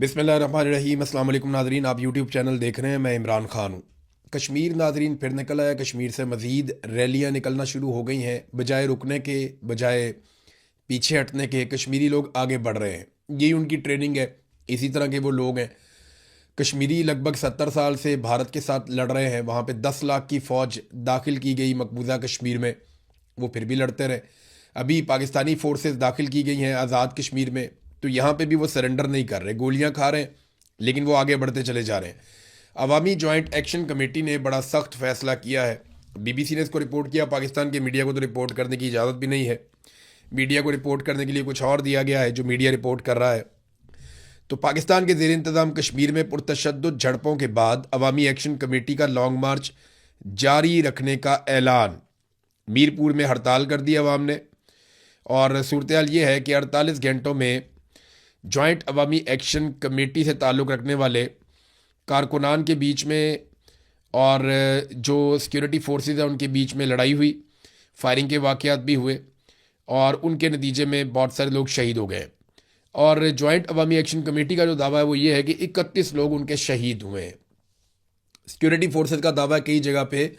बिस्मिल्लाहिर्रहमानिर्रहीम। अस्सलाम वालेकुम नाजरीन, आप यूट्यूब चैनल देख रहे हैं। मैं इमरान खान हूँ। कश्मीर नाजरीन फिर निकल आया। कश्मीर से मज़ीद रैलियाँ निकलना शुरू हो गई हैं। बजाय रुकने के, बजाय पीछे हटने के, कश्मीरी लोग आगे बढ़ रहे हैं। यही उनकी ट्रेनिंग है। इसी तरह के वो लोग हैं। कश्मीरी लगभग 70 साल से भारत के साथ लड़ रहे हैं। वहाँ पे 10 लाख की फ़ौज दाखिल की गई मकबूजा कश्मीर में, वो फिर भी लड़ते रहे। अभी पाकिस्तानी फोर्सेस दाखिल की गई हैं आज़ाद कश्मीर में, तो यहाँ पे भी वो सरेंडर नहीं कर रहे, गोलियाँ खा रहे हैं, लेकिन वो आगे बढ़ते चले जा रहे हैं। अवामी जॉइंट एक्शन कमेटी ने बड़ा सख्त फैसला किया है। बीबीसी ने इसको रिपोर्ट किया। पाकिस्तान के मीडिया को तो रिपोर्ट करने की इजाज़त भी नहीं है। मीडिया को रिपोर्ट करने के लिए कुछ और दिया गया है जो मीडिया रिपोर्ट कर रहा है। तो पाकिस्तान के ज़ेर इंतज़ाम कश्मीर में पुरतशद्दुद झड़पों के बाद अवामी एक्शन कमेटी का लॉन्ग मार्च जारी रखने का ऐलान। मीरपुर में हड़ताल कर दी अवाम ने, और सूरत हाल ये है कि 48 घंटों में जॉइंट अवामी एक्शन कमेटी से ताल्लुक़ रखने वाले कारकुनान के बीच में और जो सिक्योरिटी फोर्सेस हैं उनके बीच में लड़ाई हुई, फायरिंग के वाक़यात भी हुए, और उनके नतीजे में बहुत सारे लोग शहीद हो गए। और जॉइंट अवामी एक्शन कमेटी का जो दावा है वो ये है कि 31 लोग उनके शहीद हुए हैं। सिक्योरिटी फोर्सेस का दावा है कई जगह पे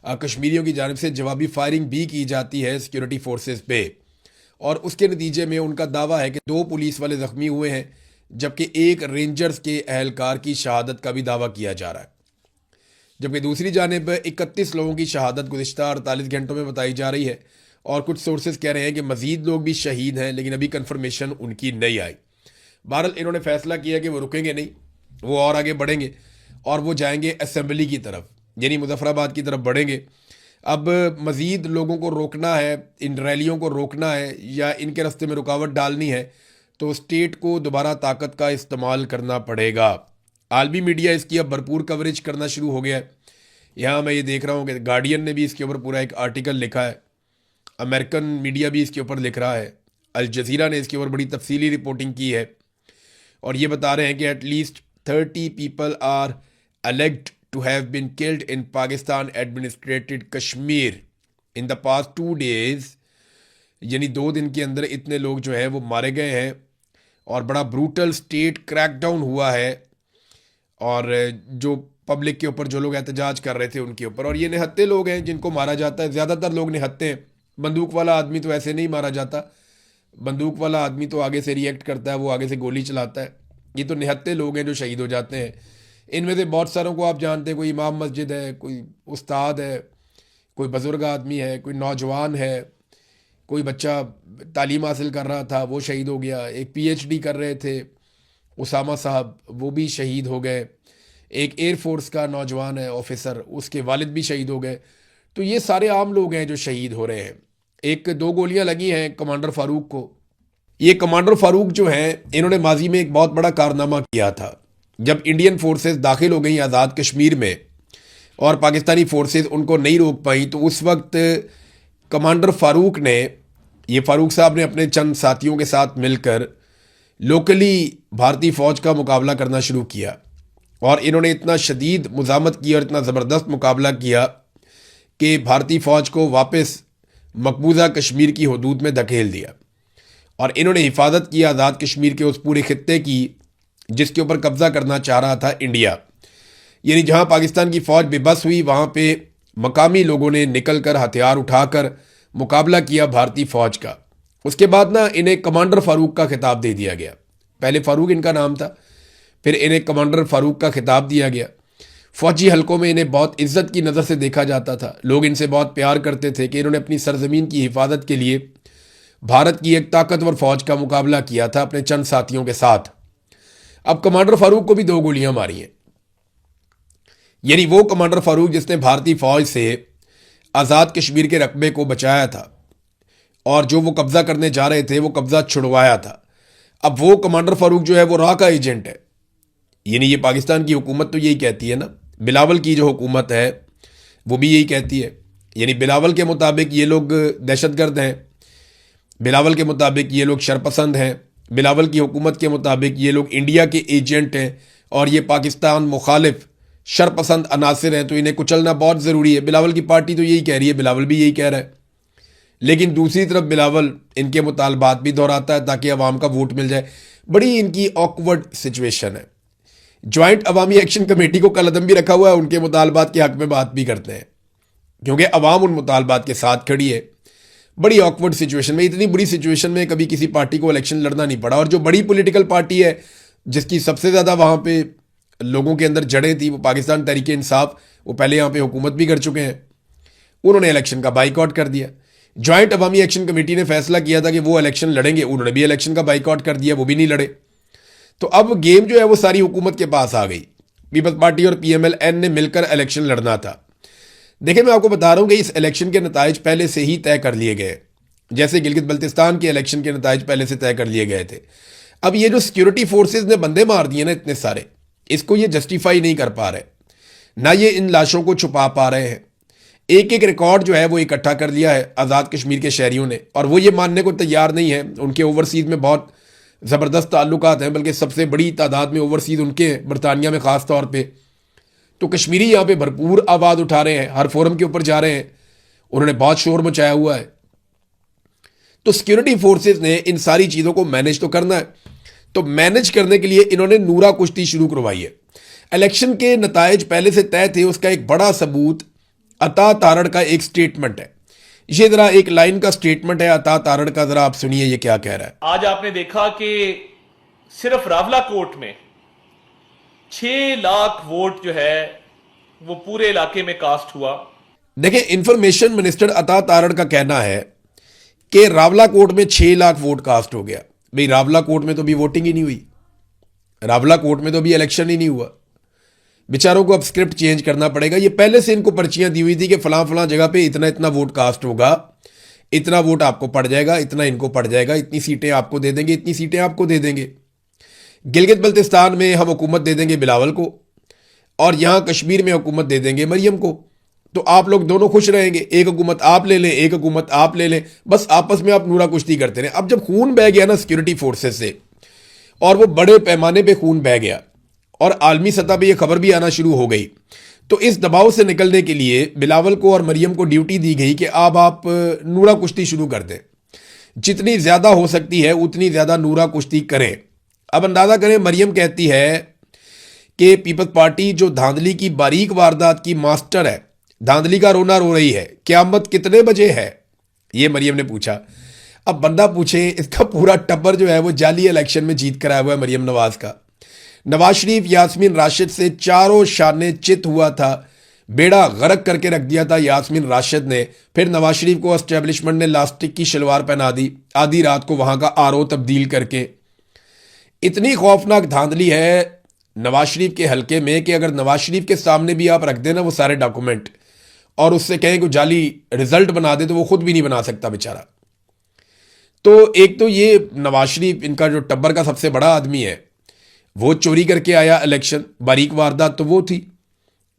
कश्मीरियों की जानिब से जवाबी फायरिंग भी की जाती है सिक्योरिटी फोर्सेस पे, और उसके नतीजे में उनका दावा है कि 2 पुलिस वाले ज़ख्मी हुए हैं, जबकि एक रेंजर्स के अहलकार की शहादत का भी दावा किया जा रहा है। जबकि दूसरी जानिब 31 लोगों की शहादत गुज़िश्ता 48 घंटों में बताई जा रही है, और कुछ सोर्सेज कह रहे हैं कि मज़ीद लोग भी शहीद हैं, लेकिन अभी कन्फर्मेशन उनकी नहीं आई। बहरहाल इन्होंने फैसला किया कि वो रुकेंगे नहीं, वो और आगे बढ़ेंगे और वो जाएंगे असम्बली की तरफ, यानी मुजफ्फराबाद की तरफ बढ़ेंगे। अब मज़ीद लोगों को रोकना है, इन रैलियों को रोकना है या इनके रास्ते में रुकावट डालनी है, तो स्टेट को दोबारा ताकत का इस्तेमाल करना पड़ेगा। आलमी मीडिया इसकी अब भरपूर कवरेज करना शुरू हो गया है। यहाँ मैं ये देख रहा हूँ कि गार्डियन ने भी इसके ऊपर पूरा एक आर्टिकल लिखा है, अमेरिकन मीडिया भी इसके ऊपर लिख रहा है, अल जज़ीरा ने इसके ऊपर बड़ी तफसीली रिपोर्टिंग की है, और ये बता रहे हैं कि at least 30 people are alleged to have been killed in Pakistan administrated Kashmir in the past 2 days। यानी 2 दिन के अंदर इतने लोग जो हैं वो मारे गए हैं, और बड़ा ब्रूटल स्टेट क्रैकडाउन हुआ है, और जो पब्लिक के ऊपर जो लोग एहतजाज कर रहे थे उनके ऊपर, और ये निहत्ते लोग हैं जिनको मारा जाता है। ज़्यादातर लोग निहत्ते हैं। बंदूक वाला आदमी तो ऐसे नहीं मारा जाता। बंदूक वाला आदमी तो आगे से रिएक्ट करता है, वो आगे से गोली चलाता है। ये तो निहत्ते लोग हैं जो शहीद हो जाते हैं। इनमें से बहुत सारों को आप जानते हैं, कोई इमाम मस्जिद है, कोई उस्ताद है, कोई बुज़ुर्ग आदमी है, कोई नौजवान है, कोई बच्चा तालीम हासिल कर रहा था वो शहीद हो गया। एक पीएचडी कर रहे थे उसामा साहब, वो भी शहीद हो गए। एक एयरफोर्स का नौजवान है ऑफिसर, उसके वालिद भी शहीद हो गए। तो ये सारे आम लोग हैं जो शहीद हो रहे हैं। 1-2 गोलियां लगी हैं कमांडर फारूक को। ये कमांडर फारूक जो हैं, इन्होंने माजी में एक बहुत बड़ा कारनामा किया था। जब इंडियन फोर्सेस दाखिल हो गई आज़ाद कश्मीर में और पाकिस्तानी फोर्सेस उनको नहीं रोक पाई, तो उस वक्त कमांडर फारूक ने, ये फारूक साहब ने अपने चंद साथियों के साथ मिलकर लोकली भारतीय फ़ौज का मुकाबला करना शुरू किया, और इन्होंने इतना शदीद मुज़ामत की और इतना ज़बरदस्त मुकाबला किया कि भारतीय फ़ौज को वापस मकबूजा कश्मीर की हदूद में धकेल दिया, और इन्होंने हिफाजत की आज़ाद कश्मीर के उस पूरे खित्ते की जिसके ऊपर कब्जा करना चाह रहा था इंडिया। यानी जहां पाकिस्तान की फ़ौज बेबस हुई, वहां पे मकामी लोगों ने निकलकर हथियार उठाकर मुकाबला किया भारतीय फ़ौज का। उसके बाद ना इन्हें कमांडर फारूक का खिताब दे दिया गया। पहले फारूक इनका नाम था, फिर इन्हें कमांडर फारूक का खिताब दिया गया। फ़ौजी हलकों में इन्हें बहुत इज्जत की नज़र से देखा जाता था। लोग इनसे बहुत प्यार करते थे कि इन्होंने अपनी सरजमीन की हिफाजत के लिए भारत की एक ताकतवर फ़ौज का मुकाबला किया था अपने चंद साथियों के साथ। अब कमांडर फारूक को भी 2 गोलियां मारी हैं। यानी वो कमांडर फारूक जिसने भारतीय फ़ौज से आज़ाद कश्मीर के रकबे को बचाया था, और जो वो कब्ज़ा करने जा रहे थे वो कब्ज़ा छुड़वाया था। अब वो कमांडर फारूक जो है वो रा का एजेंट है। यानी ये पाकिस्तान की हुकूमत तो यही कहती है ना, बिलावल की जो हुकूमत है वो भी यही कहती है। यानी बिलावल के मुताबिक ये लोग दहशतगर्द हैं, बिलावल के मुताबिक ये लोग शरपसंद हैं, बिलावल की हुकूमत के मुताबिक ये लोग इंडिया के एजेंट हैं, और ये पाकिस्तान मुखालिफ शरपसंद अनासिर हैं, तो इन्हें कुचलना बहुत ज़रूरी है। बिलावल की पार्टी तो यही कह रही है, बिलावल भी यही कह रहा है। लेकिन दूसरी तरफ बिलावल इनके मुतालबात भी दोहराता है ताकि अवाम का वोट मिल जाए। बड़ी इनकी ऑकवर्ड सिचुएशन है। ज्वाइंट अवामी एक्शन कमेटी को कलअदम भी रखा हुआ है, उनके मुतालबात के हक में बात भी करते हैं क्योंकि अवाम उन मुतालबात के साथ खड़ी है। बड़ी ऑकवर्ड सिचुएशन में, इतनी बुरी सिचुएशन में कभी किसी पार्टी को इलेक्शन लड़ना नहीं पड़ा। और जो बड़ी पॉलिटिकल पार्टी है जिसकी सबसे ज़्यादा वहाँ पे लोगों के अंदर जड़ें थी, वो पाकिस्तान तहरीक इंसाफ, वो पहले यहाँ पे हुकूमत भी कर चुके हैं, उन्होंने इलेक्शन का बाइकआउट कर दिया। ज्वाइंट अवामी एक्शन कमेटी ने फैसला किया था कि वो इलेक्शन लड़ेंगे, उन्होंने भी इलेक्शन का बाइकआउट कर दिया, वो भी नहीं लड़े। तो अब गेम जो है वो सारी हुकूमत के पास आ गई। पीपल्स पार्टी और PMLN ने मिलकर इलेक्शन लड़ना था। देखिए, मैं आपको बता रहा हूँ कि इस इलेक्शन के नताइज पहले से ही तय कर लिए गए, जैसे गिलगित बल्तिस्तान के इलेक्शन के नताइज पहले से तय कर लिए गए थे। अब ये जो सिक्योरिटी फोर्सेज ने बंदे मार दिए ना इतने सारे, इसको ये जस्टिफाई नहीं कर पा रहे, ना ये इन लाशों को छुपा पा रहे हैं। एक एक रिकॉर्ड जो है वो इकट्ठा कर लिया है आज़ाद कश्मीर के शहरियों ने, और वो ये मानने को तैयार नहीं है। उनके ओवरसीज़ में बहुत ज़बरदस्त ताल्लुकात हैं, बल्कि सबसे बड़ी तादाद में ओवरसीज़ उनके हैं, बरतानिया में ख़ास तौर पे। तो कश्मीरी यहाँ पे भरपूर आवाज़ उठा रहे हैं, हर फोरम के ऊपर जा रहे हैं, उन्होंने बहुत शोर मचाया हुआ है। तो सिक्योरिटी फोर्सेज ने इन सारी चीज़ों को मैनेज तो करना है, तो मैनेज करने के लिए इन्होंने नूरा कुश्ती शुरू करवाई है। इलेक्शन के नताइज पहले से तय थे, उसका एक बड़ा सबूत अता तारड़ का एक स्टेटमेंट है। ये जरा एक लाइन का स्टेटमेंट है अता तारड़ का, जरा आप सुनिए ये क्या कह रहा है। आज आपने देखा कि सिर्फ रावला कोट में 6 लाख वोट जो है वो पूरे इलाके में कास्ट हुआ। देखिए, इंफॉर्मेशन मिनिस्टर अता तारड़ का कहना है कि रावला कोट में 6 लाख वोट कास्ट हो गया। भाई, रावला कोट में तो अभी वोटिंग ही नहीं हुई, रावला कोट में तो अभी इलेक्शन ही नहीं हुआ। बेचारों को अब स्क्रिप्ट चेंज करना पड़ेगा। ये पहले से इनको पर्चियां दी हुई थी कि फलां फलां जगह पे इतना इतना वोट कास्ट होगा, इतना वोट आपको पड़ जाएगा, इतना इनको पड़ जाएगा, इतनी सीटें आपको दे देंगे, इतनी सीटें आपको दे देंगे। गिलगित बल्तिस्तान में हम हुकूमत दे देंगे बिलावल को, और यहां कश्मीर में हुकूमत दे देंगे मरियम को। तो आप लोग दोनों खुश रहेंगे, एक हुकूमत आप ले लें, एक हुकूमत आप ले लें, बस आपस में आप नूरा कुश्ती करते रहे। अब जब खून बह गया ना सिक्योरिटी फोर्सेज से, और वो बड़े पैमाने पे खून बह गया, और आलमी सतह पे ये खबर भी आना शुरू हो गई, तो इस दबाव से निकलने के लिए बिलावल को और मरियम को ड्यूटी दी गई कि अब आप नूरा कुश्ती शुरू कर दें, जितनी ज़्यादा हो सकती है उतनी ज़्यादा नूरा कुश्ती करें। अब अंदाज़ा करें, मरियम कहती है कि पीपल्स पार्टी जो धांधली की बारीक वारदात की मास्टर है, धांधली का रोना रो रही है, क़यामत कितने बजे है, ये मरियम ने पूछा। अब बंदा पूछे, इसका पूरा टब्बर जो है वो जाली इलेक्शन में जीत कर आया हुआ है मरियम नवाज का। नवाज शरीफ यास्मीन राशिद से चारों शाने चित हुआ था, बेड़ा गर्क करके रख दिया था यास्मीन राशिद ने। फिर नवाज शरीफ को एस्टेब्लिशमेंट ने लास्टिक की शलवार पहना दी, आधी रात को वहां का RO तब्दील करके। इतनी खौफनाक धांधली है नवाज शरीफ के हलके में कि अगर नवाज शरीफ के सामने भी आप रख देना वो सारे डॉक्यूमेंट, और उससे कहें कि जाली रिजल्ट बना दे, तो वो खुद भी नहीं बना सकता बेचारा। तो एक तो ये नवाज शरीफ इनका जो टब्बर का सबसे बड़ा आदमी है, वो चोरी करके आया इलेक्शन, बारीक वारदात तो वो थी।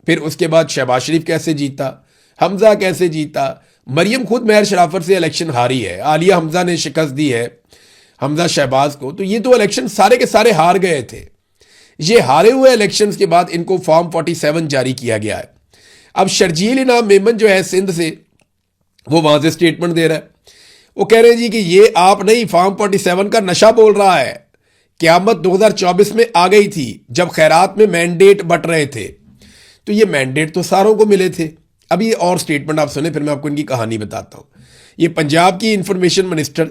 फिर उसके बाद शहबाज शरीफ कैसे जीता, हमजा कैसे जीता, मरियम खुद महर शराफत से इलेक्शन हारी है, आलिया हमजा ने शिकस्त दी है हमजा शहबाज को। तो ये तो इलेक्शन सारे के सारे हार गए थे। ये हारे हुए इलेक्शन के बाद इनको फॉर्म 47 जारी किया गया है। अब शर्जील इनाम मेमन जो है सिंध से, वो वहां से स्टेटमेंट दे रहा है, वो कह रहे हैं जी कि ये आप नहीं, फॉर्म 47 का नशा बोल रहा है। क़यामत 2024 में आ गई थी जब खैरात में मैंडेट बंट रहे थे, तो ये मैंडेट तो सारों को मिले थे। अब ये और स्टेटमेंट आप सुने, फिर मैं आपको इनकी कहानी बताता हूं। ये पंजाब की इंफॉर्मेशन मिनिस्टर,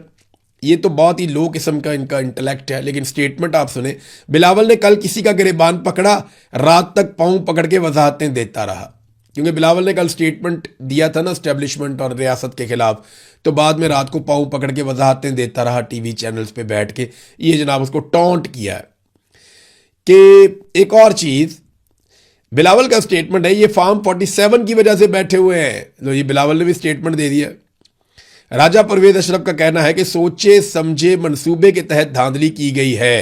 ये तो बहुत ही लो किस्म का इनका इंटेलेक्ट है, लेकिन स्टेटमेंट आप सुने। बिलावल ने कल किसी का गिरेबान पकड़ा, रात तक पांव पकड़ के वजाहतें देता रहा, क्योंकि बिलावल ने कल स्टेटमेंट दिया था ना एस्टेब्लिशमेंट और रियासत के खिलाफ, तो बाद में रात को पाँव पकड़ के वजाहतें देता रहा टीवी चैनल्स पे बैठ के। ये जनाब उसको टॉन्ट किया है। कि एक और चीज़, बिलावल का स्टेटमेंट है, ये फॉर्म 47 की वजह से बैठे हुए हैं। तो ये बिलावल ने भी स्टेटमेंट दे दिया। राजा परवेज अशरफ का कहना है कि सोचे समझे मंसूबे के तहत धांधली की गई है।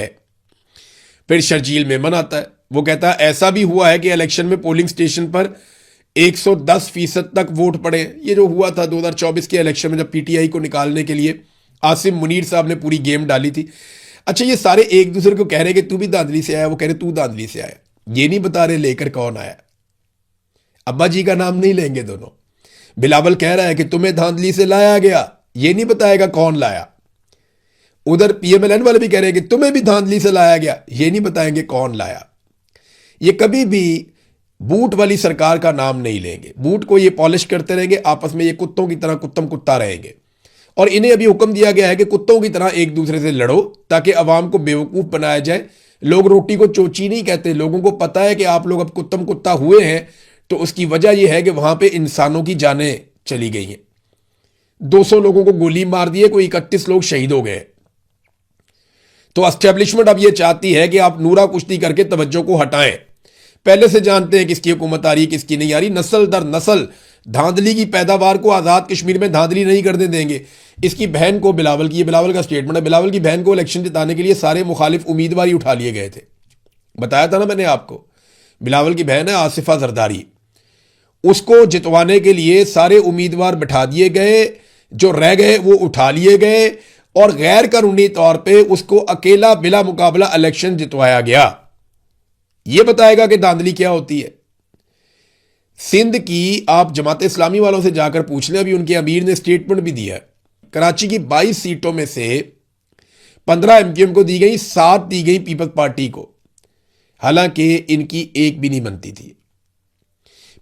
फिर शर्जील मेमन आता है, वो कहता है ऐसा भी हुआ है कि इलेक्शन में पोलिंग स्टेशन पर 110% तक वोट पड़े। ये जो हुआ था 2024 के इलेक्शन में, जब PTI को निकालने के लिए आसिम मुनीर साहब ने पूरी गेम डाली थी। अच्छा, ये सारे एक दूसरे को कह रहे कि तू भी धांधली से आया, वो कह रहे तू धांधली से आया, ये नहीं बता रहे लेकर कौन आया। अब्बा जी का नाम नहीं लेंगे दोनों। बिलावल कह रहा है कि तुम्हें धांधली से लाया गया, ये नहीं बताएगा कौन लाया। उधर पीएमएलएन वाले भी कह रहे हैं कि तुम्हें भी धांधली से लाया गया, ये नहीं बताएंगे कौन लाया। ये कभी भी बूट वाली सरकार का नाम नहीं लेंगे। बूट को ये पॉलिश करते रहेंगे, आपस में ये कुत्तों की तरह कुत्तम कुत्ता रहेंगे। और इन्हें अभी हुक्म दिया गया है कि कुत्तों की तरह एक दूसरे से लड़ो ताकि अवाम को बेवकूफ़ बनाया जाए। लोग रोटी को चोची नहीं कहते, लोगों को पता है कि आप लोग अब कुत्तम कुत्ता हुए हैं, तो उसकी वजह यह है कि वहां पे इंसानों की जानें चली गई हैं। 200 लोगों को गोली मार दी है, कोई 31 लोग शहीद हो गए। तो एस्टेब्लिशमेंट अब यह चाहती है कि आप नूरा कुश्ती करके तवज्जो को हटाएं। पहले से जानते हैं किसकी हुकूमत आ रही, किसकी नहीं आ रही। नस्ल दर नस्ल धांधली की पैदावार को आज़ाद कश्मीर में धांधली नहीं करने देंगे। इसकी बहन को बिलावल की, ये बिलावल का स्टेटमेंट है, बिलावल की बहन को इलेक्शन जिताने के लिए सारे मुखालिफ उम्मीदवार ही उठा लिए गए थे। बताया था ना मैंने आपको, बिलावल की बहन है आसिफा जरदारी, उसको जितवाने के लिए सारे उम्मीदवार बिठा दिए गए, जो रह गए वो उठा लिए गए और गैर कानूनी तौर पे उसको अकेला बिला मुकाबला इलेक्शन जितवाया गया। ये बताएगा कि धांधली क्या होती है। सिंध की आप जमात इस्लामी वालों से जाकर पूछ लें, अभी उनके अमीर ने स्टेटमेंट भी दिया है। कराची की 22 सीटों में से 15 एमक्यूएम को दी गई, 7 दी गई पीपल्स पार्टी को, हालांकि इनकी एक भी नहीं बनती थी।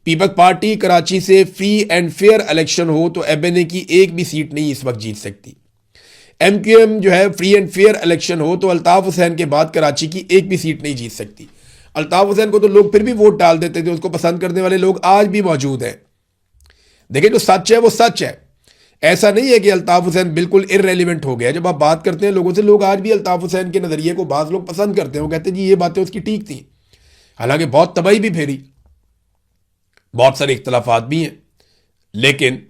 पीपल्स पार्टी कराची से फ्री एंड फेयर इलेक्शन हो तो एमएनए की एक भी सीट नहीं इस वक्त जीत सकती। एमक्यूएम जो है फ्री एंड फेयर इलेक्शन हो तो अल्ताफ हुसैन के बाद कराची की एक भी सीट नहीं जीत सकती। अल्ताफ हुसैन को तो लोग फिर भी वोट डाल देते थे, उसको पसंद करने वाले लोग आज भी मौजूद हैं। देखिए, जो सच है वो सच है। ऐसा नहीं है कि अल्ताफ हुसैन बिल्कुल इररेलेवेंट हो गया। जब आप बात करते हैं लोगों से, लोग आज भी अल्ताफ हुसैन के नज़रिए को बाज़ लोग पसंद करते हैं। वो कहते हैं जी ये बातें उसकी ठीक थी, हालांकि बहुत तबाही भी फेरी, बहुत सारे इख्तलाफात भी हैं, लेकिन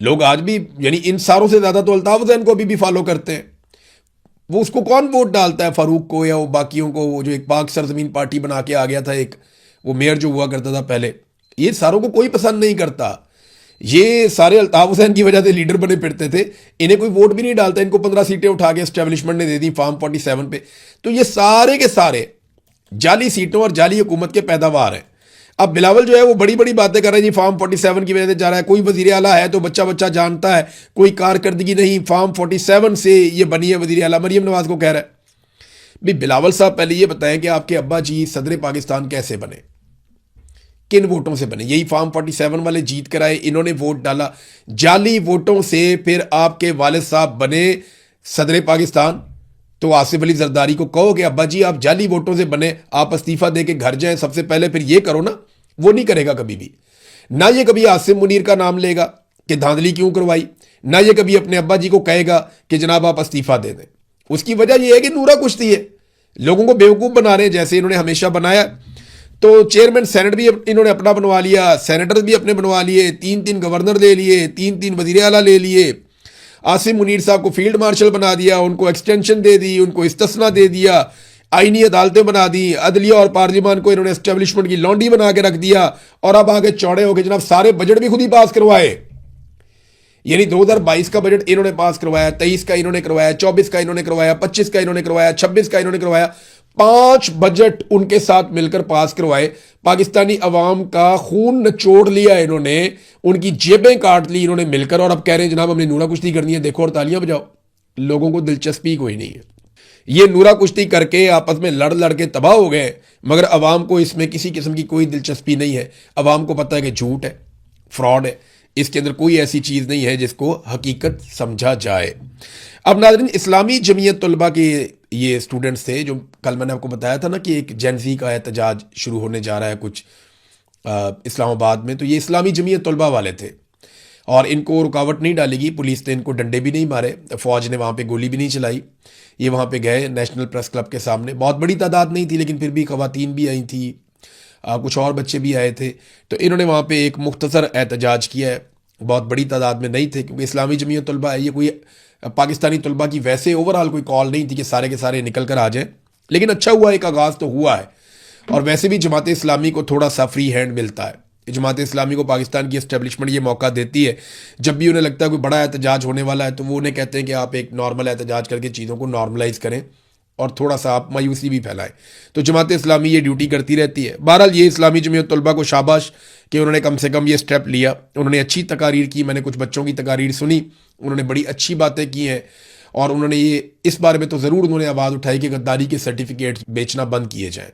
लोग आज भी यानी इन सारों से ज़्यादा तो अल्ताफ हुसैन को अभी भी फॉलो करते हैं। वो उसको कौन वोट डालता है, फारूक को या वो बाकियों को, वो जो एक पाक सरजमीन पार्टी बना के आ गया था, एक वो मेयर जो हुआ करता था पहले, ये सारों को कोई पसंद नहीं करता। ये सारे अल्ताफ हुसैन की वजह से लीडर बने फिरते थे, इन्हें कोई वोट भी नहीं डालता। इनको 15 सीटें उठा के एस्टेब्लिशमेंट ने दे दी फार्म 47 पे। तो ये सारे के सारे जाली सीटों और जाली हुकूमत के पैदावार हैं। अब बिलावल जो है वो बड़ी बड़ी बातें कर रहे हैं जी, फार्म 47 की वजह से जा रहा है, कोई वजीर आला है तो बच्चा बच्चा जानता है, कोई कारकर्दगी नहीं, फार्म 47 से ये बनी है वजीर आला, मरियम नवाज को कह रहा है। भाई बिलावल साहब पहले ये बताएं कि आपके अब्बा जी सदर पाकिस्तान कैसे बने, किन वोटों से बने? यही फार्म 47 वाले जीत कर आए, इन्होंने वोट डाला जाली वोटों से, फिर आपके वालिद साहब बने सदर पाकिस्तान। तो आसिफ अली जरदारी को कहो कि अब्बा जी आप जाली वोटों से बने, आप इस्तीफा दे के घर जाएं, सबसे पहले फिर ये करो ना। वो नहीं करेगा कभी भी, ना ये कभी आसिम मुनीर का नाम लेगा कि धांधली क्यों करवाई, ना ये कभी अपने अब्बा जी को कहेगा कि जनाब आप इस्तीफा दे दें। उसकी वजह यह है कि नूरा कुश्ती है, लोगों को बेवकूफ़ बना रहे हैं जैसे इन्होंने हमेशा बनाया। तो चेयरमैन सेनेट भी इन्होंने अपना बनवा लिया, सेनेटर भी अपने बनवा लिए, 3-3 गवर्नर ले लिए, 3-3 वजीर आला ले लिए। आसिम मुनीर साहब को फील्ड मार्शल बना दिया, उनको एक्सटेंशन दे दी, उनको इस्तिस्ना दे दिया, आईनी अदालतें बना दी, अदलिया और पार्लियामान को इन्होंने एस्टेब्लिशमेंट की लॉन्डी बना के रख दिया। और अब आगे चौड़े हो गए जनाब, सारे बजट भी खुद ही पास करवाए। यानी 2022 का बजट इन्होंने पास करवाया, 23 का इन्होंने करवाया, 24 का इन्होंने करवाया, 25 का इन्होंने करवाया, 26 का इन्होंने करवाया। 5 बजट उनके साथ मिलकर पास करवाए। पाकिस्तानी अवाम का खून निचोड़ लिया इन्होंने, उनकी जेबें काट ली इन्होंने मिलकर, और अब कह रहे हैं जनाब हमने नूरा कुश्ती करनी है, देखो और तालियां बजाओ। लोगों को दिलचस्पी कोई नहीं है। ये नूरा कुश्ती करके आपस में लड़ लड़ के तबाह हो गए, मगर अवाम को इसमें किसी किस्म की कोई दिलचस्पी नहीं है। अवाम को पता है कि झूठ है, फ्रॉड है, इसके अंदर कोई ऐसी चीज़ नहीं है जिसको हकीकत समझा जाए। अब नाज़रीन, इस्लामी जमीयत तलबा के ये स्टूडेंट्स थे, जो कल मैंने आपको बताया था ना कि एक जेनजी का एहतजाज शुरू होने जा रहा है कुछ इस्लामाबाद में। तो ये इस्लामी जमीयत तलबा वाले थे और इनको रुकावट नहीं डालेगी, पुलिस ने इनको डंडे भी नहीं मारे, फ़ौज ने वहाँ पे गोली भी नहीं चलाई। ये वहाँ पे गए नेशनल प्रेस क्लब के सामने, बहुत बड़ी तादाद नहीं थी लेकिन फिर भी ख़वातीन भी आई थी, कुछ और बच्चे भी आए थे। तो इन्होंने वहाँ पे एक मुख्तसर एहतजाज किया है, बहुत बड़ी तादाद में नहीं थे क्योंकि इस्लामी जमीयत तलबा है, ये कोई पाकिस्तानी तलबा की वैसे ओवरऑल कोई कॉल नहीं थी कि सारे के सारे निकल कर आ जाएं। लेकिन अच्छा हुआ, एक आगाज़ तो हुआ है। और वैसे भी जमात इस्लामी को थोड़ा सा फ्री हैंड मिलता है। जमात इस्लामी को पाकिस्तान की एस्टेब्लिशमेंट ये मौका देती है, जब भी उन्हें लगता है कोई बड़ा एहतजाज होने वाला है तो वो उन्हें कहते हैं कि आप एक नॉर्मल एहतजाज करके चीज़ों को नॉर्मलाइज करें और थोड़ा सा आप मायूसी भी फैलाएं। तो जमात इस्लामी ये ड्यूटी करती रहती है। बहरहाल ये इस्लामी जमीयत तलबा को शाबाश कि उन्होंने कम से कम ये स्टेप लिया। उन्होंने अच्छी तकारीर की, मैंने कुछ बच्चों की तकारीर सुनी, उन्होंने बड़ी अच्छी बातें की हैं और उन्होंने ये इस बारे में तो ज़रूर उन्होंने आवाज़ उठाई कि गद्दारी के सर्टिफिकेट बेचना बंद किए जाएं।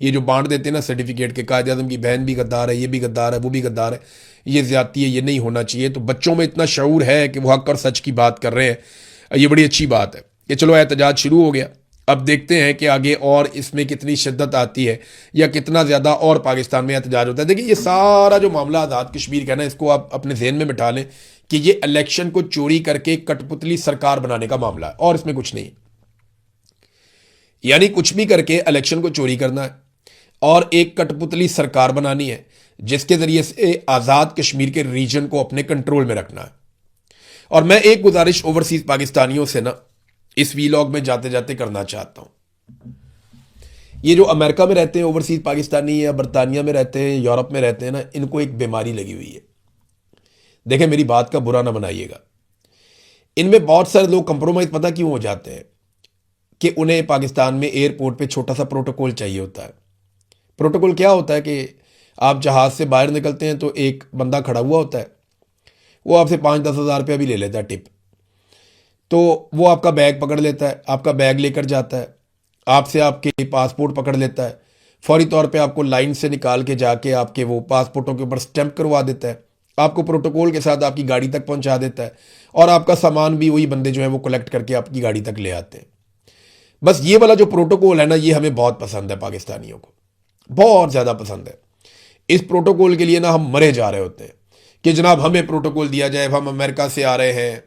ये जो बांट देते हैं ना सर्टिफिकेट के, कायद आज़म की बहन भी गद्दार है, ये भी गद्दार है, वो भी गद्दार है, ये ज़्यादती है, ये नहीं होना चाहिए। तो बच्चों में इतना शऊर है कि वो हक और सच की बात कर रहे हैं। ये बड़ी अच्छी बात है कि चलो एहतजाज शुरू हो गया। अब देखते हैं कि आगे और इसमें कितनी शिद्दत आती है या कितना ज़्यादा और पाकिस्तान में एहतजाज होता है। देखिए ये सारा जो मामला आज़ाद कश्मीर का ना, इसको आप अपने जहन में बिठा लें कि ये इलेक्शन को चोरी करके कठपुतली सरकार बनाने का मामला है और इसमें कुछ नहीं। यानी कुछ भी करके इलेक्शन को चोरी करना है और एक कठपुतली सरकार बनानी है जिसके जरिए से आज़ाद कश्मीर के रीजन को अपने कंट्रोल में रखना है। और मैं एक गुजारिश ओवरसीज पाकिस्तानियों से ना इस वीलॉग में जाते जाते करना चाहता हूं। ये जो अमेरिका में रहते हैं ओवरसीज पाकिस्तानी या बरतानिया में रहते हैं, यूरोप में रहते हैं ना, इनको एक बीमारी लगी हुई है। देखें मेरी बात का बुरा ना बनाइएगा, इनमें बहुत सारे लोग कंप्रोमाइज पता क्यों हो जाते हैं कि उन्हें पाकिस्तान में एयरपोर्ट पे छोटा सा प्रोटोकॉल चाहिए होता है। प्रोटोकॉल क्या होता है कि आप जहाज़ से बाहर निकलते हैं तो एक बंदा खड़ा हुआ होता है, वो आपसे 5-10 हज़ार रुपया भी ले लेता है टिप। तो वो आपका बैग पकड़ लेता है, आपका बैग लेकर जाता है, आपसे आपके पासपोर्ट पकड़ लेता है, फौरी तौर पे आपको लाइन से निकाल के जाके आपके वो पासपोर्टों के ऊपर स्टैंप करवा देता है, आपको प्रोटोकॉल के साथ आपकी गाड़ी तक पहुंचा देता है और आपका सामान भी वही बंदे जो है वो कलेक्ट करके आपकी गाड़ी तक ले आते हैं। बस ये वाला जो प्रोटोकॉल है ना, ये हमें बहुत पसंद है, पाकिस्तानियों को बहुत ज़्यादा पसंद है। इस प्रोटोकॉल के लिए ना हम मरे जा रहे होते हैं कि जनाब हमें प्रोटोकॉल दिया जाए, हम अमेरिका से आ रहे हैं,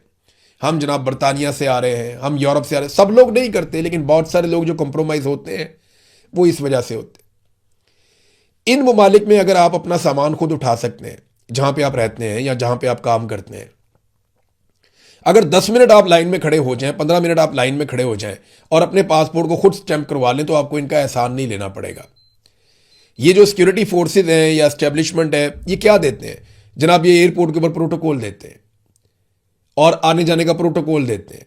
हम जनाब बरतानिया से आ रहे हैं, हम यूरोप से आ रहे हैं। सब लोग नहीं करते, लेकिन बहुत सारे लोग जो कंप्रोमाइज होते हैं वो इस वजह से होते हैं। इन ममालिक में अगर आप अपना सामान खुद उठा सकते हैं जहां पे आप रहते हैं या जहां पे आप काम करते हैं, अगर 10 मिनट आप लाइन में खड़े हो जाएं, 15 मिनट आप लाइन में खड़े हो जाएं और अपने पासपोर्ट को खुद स्टैंप करवा लें, तो आपको इनका एहसान नहीं लेना पड़ेगा। ये जो सिक्योरिटी फोर्सेज हैं या एस्टेब्लिशमेंट है, ये क्या देते हैं जनाब, ये एयरपोर्ट के ऊपर प्रोटोकॉल देते हैं और आने जाने का प्रोटोकॉल देते हैं।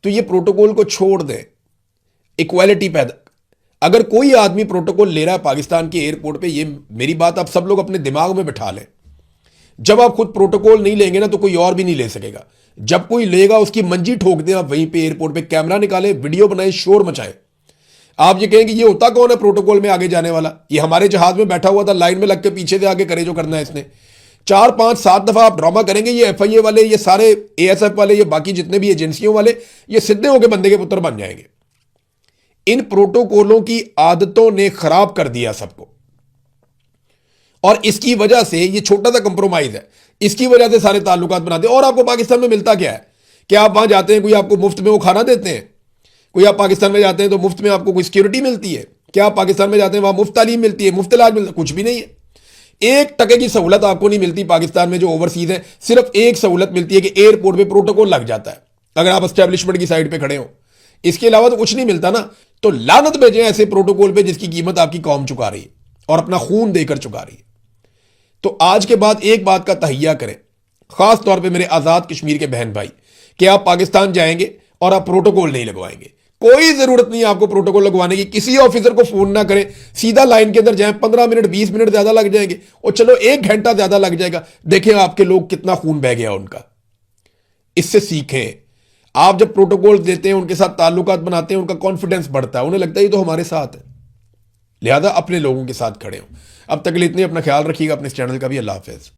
तो ये प्रोटोकॉल को छोड़ दें, इक्वालिटी पैदा। अगर कोई आदमी प्रोटोकॉल ले रहा है पाकिस्तान के एयरपोर्ट पे, ये मेरी बात आप सब लोग अपने दिमाग में बिठा लें, जब आप खुद प्रोटोकॉल नहीं लेंगे ना तो कोई और भी नहीं ले सकेगा। जब कोई लेगा उसकी मंजी ठोक दें आप वहीं पे एयरपोर्ट पे, कैमरा निकाले, वीडियो बनाए, शोर मचाए। आप ये कहेंगे ये होता कौन है प्रोटोकॉल में आगे जाने वाला, ये हमारे जहाज में बैठा हुआ था, लाइन में लग के पीछे से आगे करे जो करना है इसने। 4, 5, 7 दफा आप ड्रामा करेंगे, ये FIA वाले, ये सारे ASF वाले, ये बाकी जितने भी एजेंसियों वाले, ये सीधे होकर बंदे के पुत्र बन जाएंगे। इन प्रोटोकॉलों की आदतों ने खराब कर दिया सबको और इसकी वजह से ये छोटा सा कंप्रोमाइज है, इसकी वजह से सारे ताल्लुकात बनाते हैं। और आपको पाकिस्तान में मिलता क्या है कि आप वहां जाते हैं, कोई आपको मुफ्त में वो खाना देते हैं, कोई आप पाकिस्तान में जाते हैं तो मुफ्त में आपको कोई सिक्योरिटी मिलती है, क्या आप पाकिस्तान में जाते हैं वहां मुफ्त तालीम मिलती है, मुफ्त इलाज मिलता है? कुछ भी नहीं है। 1 टके की सहूलत आपको नहीं मिलती पाकिस्तान में जो ओवरसीज है। सिर्फ एक सहूलत मिलती है कि एयरपोर्ट पे प्रोटोकॉल लग जाता है अगर आप एस्टेब्लिशमेंट की साइड पे खड़े हो, इसके अलावा तो कुछ नहीं मिलता ना। तो लानत भेजें ऐसे प्रोटोकॉल पे जिसकी कीमत आपकी कौम चुका रही है और अपना खून देकर चुका रही है। तो आज के बाद एक बात का तहिया करें, खास तौर पे मेरे आजाद कश्मीर के बहन भाई, कि आप पाकिस्तान जाएंगे और आप प्रोटोकॉल नहीं लगवाएंगे। कोई जरूरत नहीं है आपको प्रोटोकॉल लगवाने की, किसी ऑफिसर को फोन ना करें, सीधा लाइन के अंदर जाएं। 15 मिनट 20 मिनट ज्यादा लग जाएंगे और चलो 1 घंटा ज्यादा लग जाएगा, देखें आपके लोग कितना खून बह गया उनका। इससे सीखें। आप जब प्रोटोकॉल देते हैं, उनके साथ ताल्लुकात बनाते हैं, उनका कॉन्फिडेंस बढ़ता है, उन्हें लगता है ये तो हमारे साथ है, लिहाजा अपने लोगों के साथ खड़े हो। अब तक के लिए इतने, अपना ख्याल रखिएगा, अपने इस चैनल का भी। अल्लाह हाफिज।